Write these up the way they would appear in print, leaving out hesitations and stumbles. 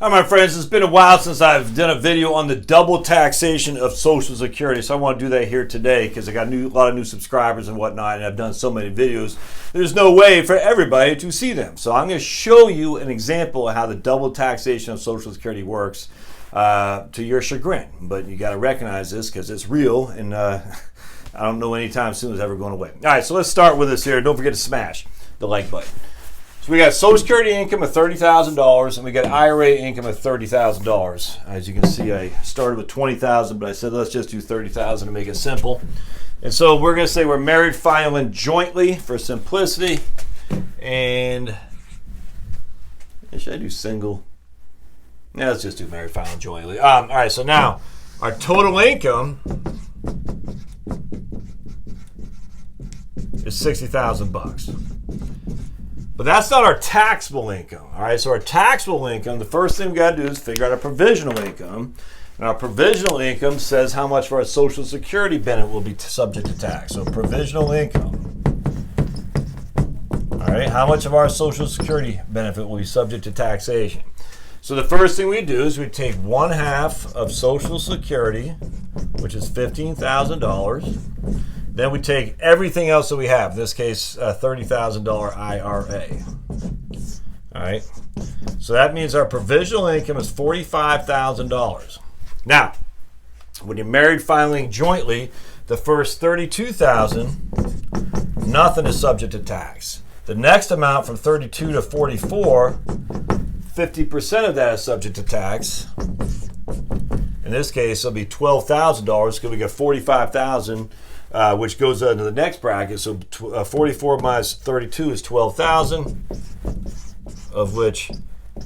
Hi, my friends. It's been a while since I've done a video on the double taxation of Social Security, so I want to do that here today because I got a lot of new subscribers and whatnot, and I've done so many videos. There's no way for everybody to see them. So I'm going to show you an example of how the double taxation of Social Security works to your chagrin. But you got to recognize this because it's real, and I don't know anytime soon it's ever going away. All right, so let's start with this here. Don't forget to smash the like button. So we got Social Security income of $30,000, and we got IRA income of $30,000. As you can see, I started with $20,000, but I said let's just do $30,000 to make it simple. And so we're going to say we're married filing jointly for simplicity. And should I do single? Yeah, let's just do married filing jointly. All right, so now our total income is $60,000. But that's not our taxable income, all right? So our taxable income, the first thing we got to do is figure out our provisional income. And our provisional income says how much of our Social Security benefit will be subject to tax. So provisional income, all right? How much of our Social Security benefit will be subject to taxation? So the first thing we do is we take 1/2 of Social Security, which is $15,000. Then we take everything else that we have. In this case, $30,000 IRA. All right. So that means our provisional income is $45,000. Now, when you're married filing jointly, the first $32,000, nothing is subject to tax. The next amount from 32 to 44, 50% of that is subject to tax. In this case, it'll be $12,000 because we got $45,000. Which goes into the next bracket. So 44 minus 32 is 12,000, of which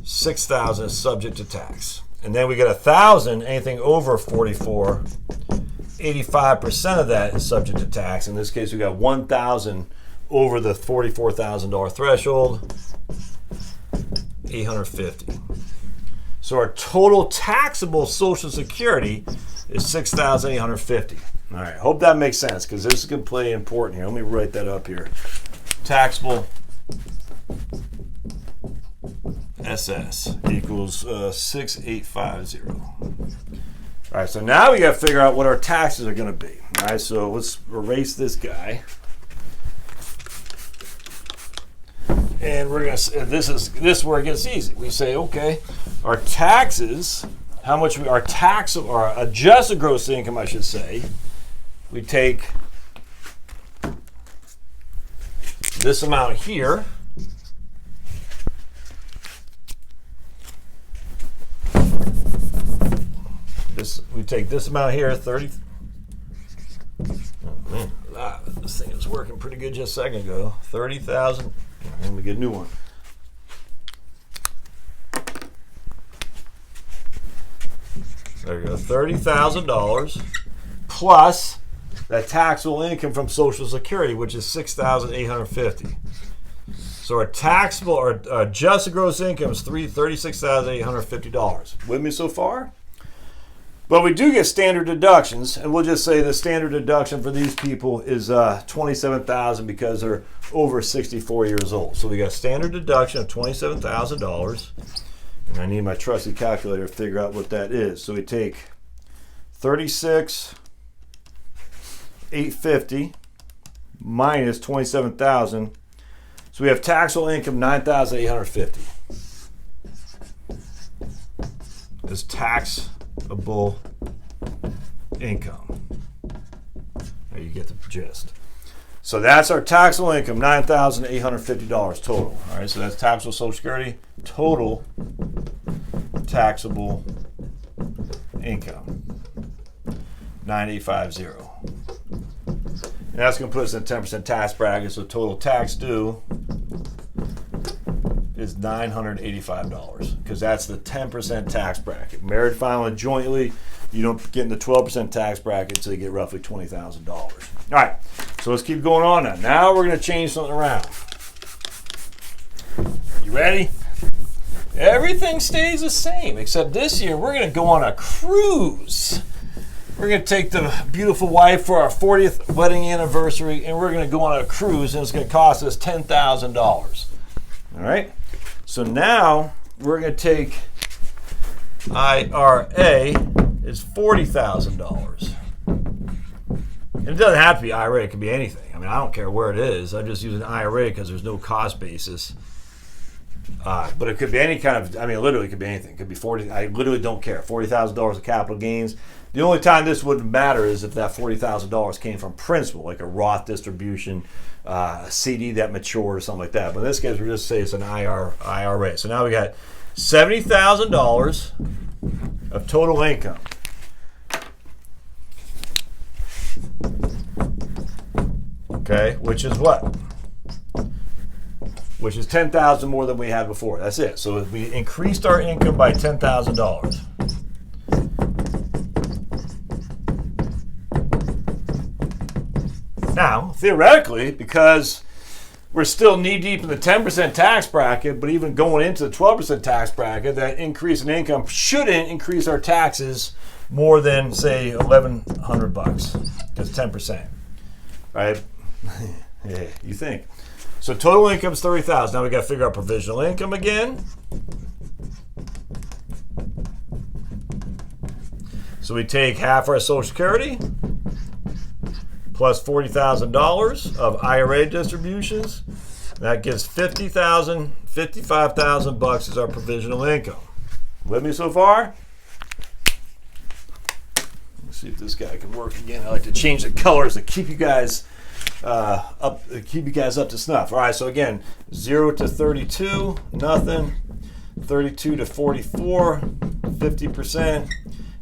6,000 is subject to tax. And then we get 1,000, anything over 44, 85% of that is subject to tax. In this case, we got 1,000 over the $44,000 threshold, 850. So our total taxable Social Security is 6,850. All right, hope that makes sense because this is going to play important here. Let me write that up here. Taxable SS equals 6,850. All right, so now we got to figure out what our taxes are going to be. All right, so let's erase this guy. And we're going to, this is where it gets easy. We say, okay, our taxes, how much our tax, or adjusted gross income, I should say, we take this amount here, we take this amount here, 30. Oh man, this thing was working pretty good just a second ago. 30,000. Let me get a new one. There you go, $30,000 plus that taxable income from Social Security, which is $6,850. So our taxable or adjusted gross income is $36,850. With me so far? But we do get standard deductions, and we'll just say the standard deduction for these people is $27,000 because they're over 64 years old. So we got a standard deduction of $27,000, and I need my trusty calculator to figure out what that is. So we take 36,850 minus 27,000. So we have taxable income 9,850. Is taxable income. There you get the gist. So that's our taxable income, $9,850 total. All right, so that's taxable Social Security, total taxable income, 9,850. And that's going to put us in a 10% tax bracket, so total tax due is $985 because that's the 10% tax bracket. Married filing jointly, you don't get in the 12% tax bracket until you get roughly $20,000. All right, so let's keep going on now. Now we're going to change something around. You ready? Everything stays the same, except this year we're going to go on a cruise. We're going to take the beautiful wife for our 40th wedding anniversary, and we're going to go on a cruise, and it's going to cost us $10,000. All right? So now we're going to take IRA is $40,000. And it doesn't have to be IRA. It could be anything. I mean, I don't care where it is. I just use an IRA because there's no cost basis. But it could be any kind of, I mean, literally it could be anything. It could be 40. I literally don't care. $40,000 of capital gains. The only time this wouldn't matter is if that $40,000 came from principal, like a Roth distribution, a CD that matured or something like that. But in this case, we're just saying it's an IRA. So now we got $70,000 of total income. Okay, which is what? Which is $10,000 more than we had before. That's it. So we increased our income by $10,000. Now, theoretically, because we're still knee-deep in the 10% tax bracket, but even going into the 12% tax bracket, that increase in income shouldn't increase our taxes more than, say, $1,100, because 10%, right? Yeah, you think. So total income is $30,000. Now we got to figure out provisional income again. So we take half our Social Security plus $40,000 of IRA distributions. That gives $55,000 is our provisional income. With me so far? Let's see if this guy can work again. I like to change the colors to keep you guys up to snuff. All right, so again, 0 to 32, nothing. 32 to 44, 50%.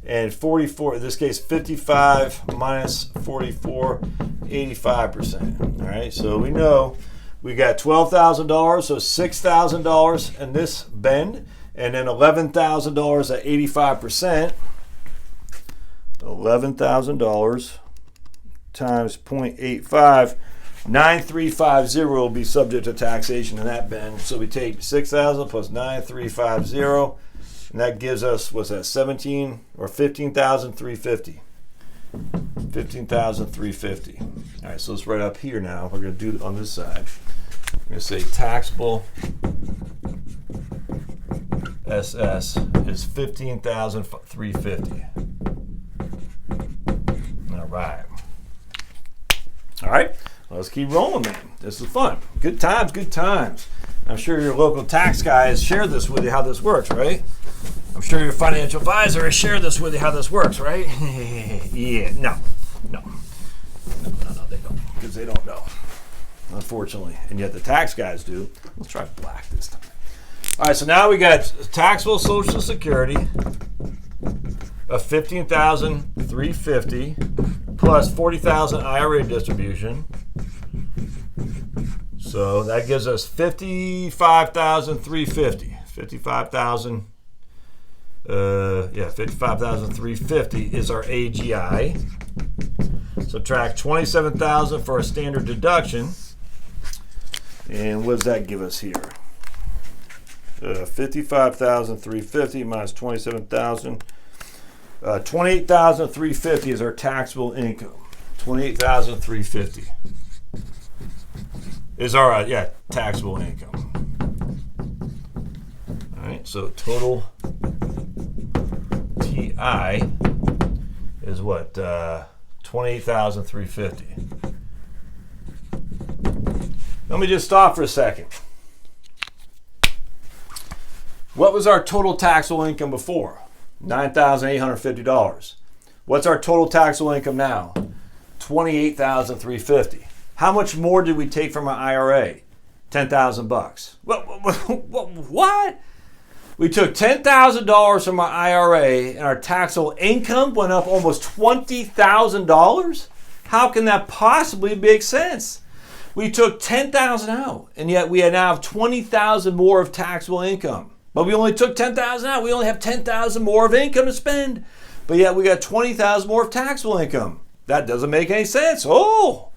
And 44, in this case, 55 minus 44, 85%. All right, so we know we got $12,000, so $6,000 in this bend, and then $11,000 at 85%. $11,000 times 0.85, 9350 will be subject to taxation in that bend. So we take 6,000 plus 9350, and that gives us, what's that, 17 or 15,350. 15,350. All right, so let's write up here now. We're going to do it on this side. I'm going to say taxable SS is 15,350. All right. All right, let's keep rolling, man. This is fun. Good times, good times. I'm sure your local tax guy has shared this with you, how this works, right? I'm sure your financial advisor has shared this with you, how this works, right? Yeah, no, they don't, because they don't know, unfortunately. And yet the tax guys do. Let's try black this time. All right, so now we got taxable Social Security of $15,350 plus $40,000 IRA distribution. So that gives us $55,350. $55,350 is our AGI. Subtract $27,000 for a standard deduction. And what does that give us here? $55,350 minus $27,000. $28,350 is our taxable income. $28,350 is our taxable income. All right, so total TI is what? $28,350. Let me just stop for a second. What was our total taxable income before? $9,850. What's our total taxable income now? $28,350. How much more did we take from our IRA? $10,000. What? We took $10,000 from our IRA and our taxable income went up almost $20,000? How can that possibly make sense? We took $10,000 out, and yet we now have $20,000 more of taxable income. But we only took $10,000 out. We only have $10,000 more of income to spend. But yet we got $20,000 more of taxable income. That doesn't make any sense. Oh,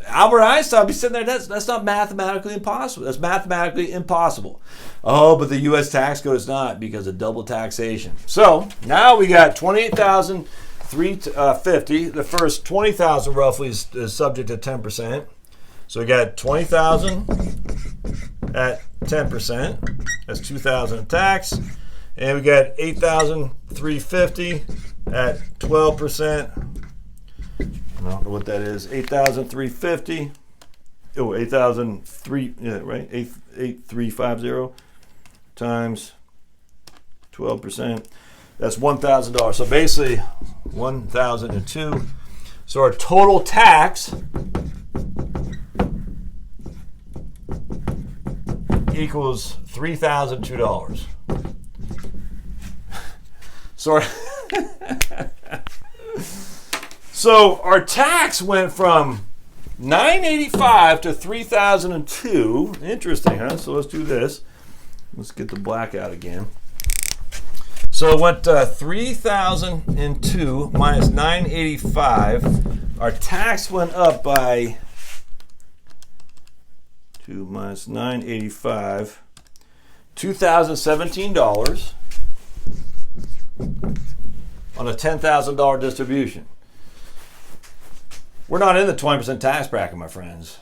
Albert Einstein would be sitting there. That's not mathematically impossible. That's mathematically impossible. Oh, but the U.S. tax code is not because of double taxation. So now we got $28,350. The first $20,000 roughly is subject to 10%. So we got $20,000 at 10%. That's $2,000 in tax. And we got 8,350 at 12%. I don't know what that is. 8,350. Oh, 8,003. Yeah, right. 8,350 times 12%. That's $1,000. So basically, 1,002. So our total tax equals $3,002. So our tax went from $985 to $3,002. Interesting, huh? So let's do this. Let's get the black out again. So it went 3,002 minus 985. Our tax went up by 2 minus 985, $2,017 on a $10,000 distribution. We're not in the 20% tax bracket, my friends.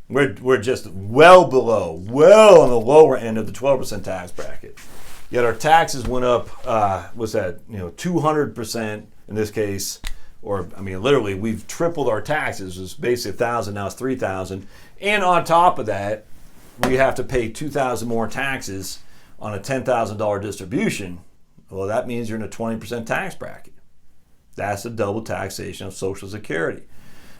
We're just well on the lower end of the 12% tax bracket. Yet our taxes went up, what's that, 200% in this case, or I mean, literally, we've tripled our taxes. It's basically 1,000, now it's 3,000. And on top of that, we have to pay 2,000 more taxes on a $10,000 distribution. Well, that means you're in a 20% tax bracket. That's the double taxation of Social Security.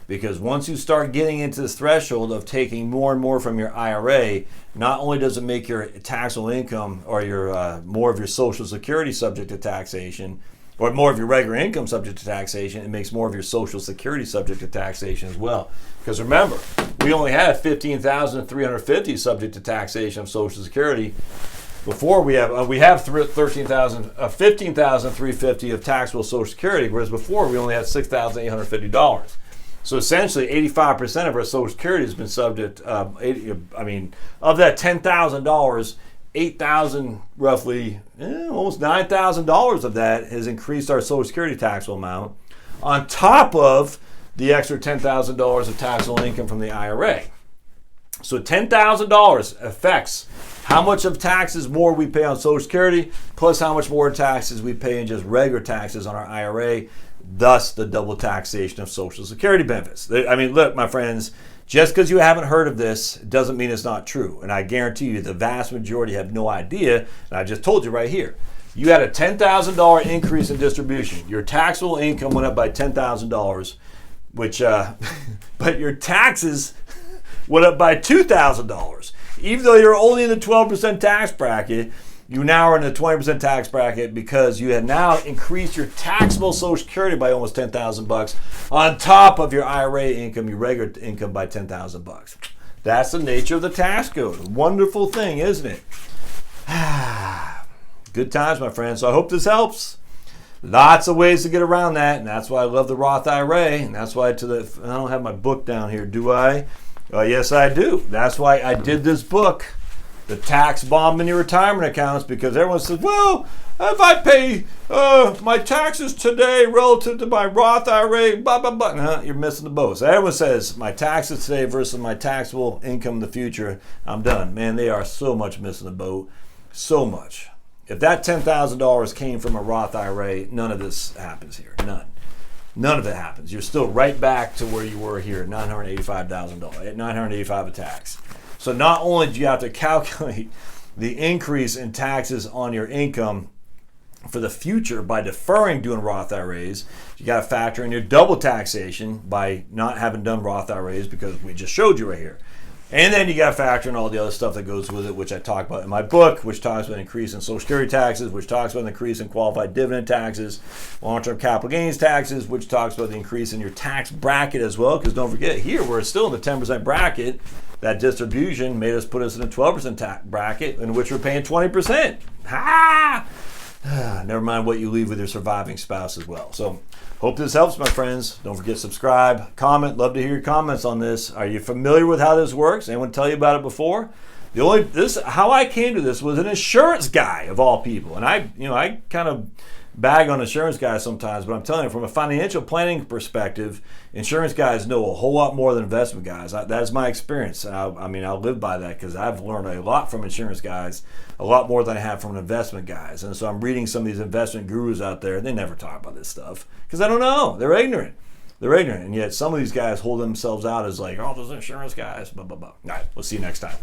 Because once you start getting into this threshold of taking more and more from your IRA, not only does it make your taxable income or your more of your Social Security subject to taxation, or more of your regular income subject to taxation, it makes more of your Social Security subject to taxation as well. Because remember, we only had 15,350 subject to taxation of Social Security. Before we have 15,350 of taxable Social Security, whereas before we only had $6,850. So essentially, 85% of our Social Security has been subject. Of that $10,000, 8,000 roughly, almost $9,000 of that has increased our Social Security taxable amount, on top of the extra $10,000 of taxable income from the IRA. So $10,000 affects how much of taxes more we pay on Social Security, plus how much more taxes we pay in just regular taxes on our IRA. Thus, the double taxation of Social Security benefits. I mean, look, my friends, just because you haven't heard of this doesn't mean it's not true. And I guarantee you the vast majority have no idea. And I just told you right here. You had a $10,000 increase in distribution. Your taxable income went up by $10,000, but your taxes went up by $2,000. Even though you're only in the 12% tax bracket, you now are in the 20% tax bracket because you have now increased your taxable Social Security by almost $10,000 on top of your IRA income, your regular income by $10,000. That's the nature of the tax code. Wonderful thing, isn't it? Good times, my friends. So I hope this helps. Lots of ways to get around that, and that's why I love the Roth IRA, and that's why I don't have my book down here, do I? Yes, I do. That's why I did this book, The Tax Bomb in Your Retirement Accounts, because everyone says, well, if I pay my taxes today relative to my Roth IRA, blah, blah, blah. No, you're missing the boat. So everyone says, my taxes today versus my taxable income in the future, I'm done. Man, they are so much missing the boat. So much. If that $10,000 came from a Roth IRA, none of this happens here. None. None of it happens. You're still right back to where you were here, $985,000, at $985 a tax. So not only do you have to calculate the increase in taxes on your income for the future by deferring doing Roth IRAs, you got to factor in your double taxation by not having done Roth IRAs because we just showed you right here. And then you got to factor in all the other stuff that goes with it, which I talk about in my book, which talks about an increase in Social Security taxes, which talks about an increase in qualified dividend taxes, long-term capital gains taxes, which talks about the increase in your tax bracket as well. Because don't forget, here we're still in the 10% bracket. That distribution made us put us in a 12% tax bracket in which we're paying 20%. Ha! Never mind what you leave with your surviving spouse as well. So hope this helps, my friends. Don't forget to subscribe, comment. Love to hear your comments on this. Are you familiar with how this works? Anyone tell you about it before? How I came to this was an insurance guy of all people, and I kind of bag on insurance guys sometimes, but I'm telling you, from a financial planning perspective, insurance guys know a whole lot more than investment guys. That's my experience. I mean, I live by that because I've learned a lot from insurance guys, a lot more than I have from investment guys. And so I'm reading some of these investment gurus out there, and they never talk about this stuff because I don't know. They're ignorant. They're ignorant, and yet some of these guys hold themselves out as like, oh, those insurance guys, blah, blah, blah. All right, we'll see you next time.